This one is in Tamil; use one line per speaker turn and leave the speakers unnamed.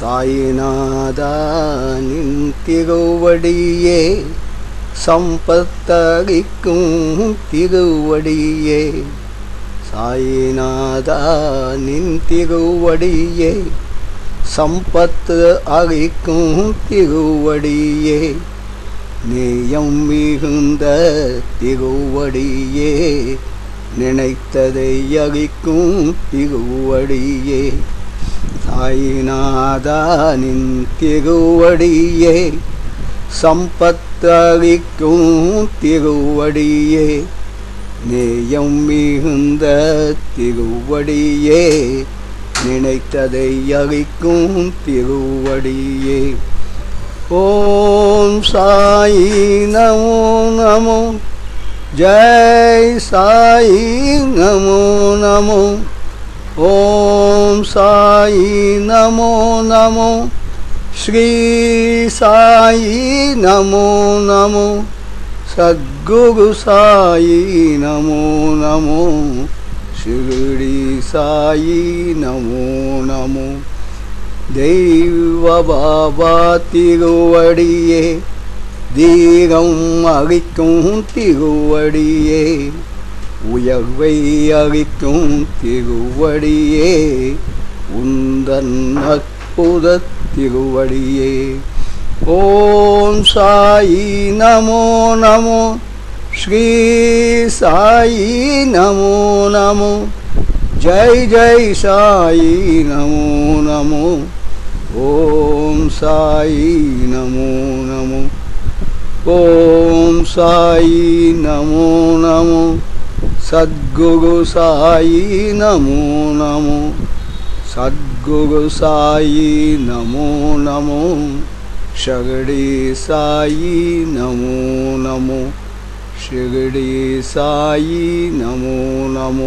சாயிநாத நின் திருவடியே சம்பத்தளிக்கும் திருவடியே. சாயிநாத நின் திருவடியே சம்பத்து அளிக்கும் திருவடியே. நேயம் மிகுந்த திருவடியே நினைத்ததை அளிக்கும் திருவடியே. சாயிநாத நின் திருவடியே சம்பத்தளிக்கும் திருவடியே. நேயம் மிகுந்த திருவடியே நினைத்ததை அளிக்கும் திருவடியே. ஓம் சாயி நமோ நமோ. ஜெய் சாயி நமோ நமோ. ஓம் சாயி நமோ நமோ. ஸ்ரீ சாயி நமோ நமோ. சத்குரு சாயி நமோ நமோ. ஷிரடி சாயி நமோ நமோ. தெய்வ பாபா திருவடியே தீரம் அளிக்கும் திருவடியே. உயர்வை அளிக்கும் திருவடியே உந்தன் அற்புத திருவடியே. ஓம் சாயி நமோ நமோ. ஸ்ரீ சாயி நமோ நமோ. ஜெய் ஜெய் சாயி நமோ நமோ. ஓம் சாயி நமோ நமோ. ஓம் சாயி நமோ நமோ. சத்குரு சாயி நமோ நமோ. சத்குரு சாயி நமோ நமோ. ஷிரடி சாயி நமோ நமோ. ஷிரடி சாயி நமோ நமோ.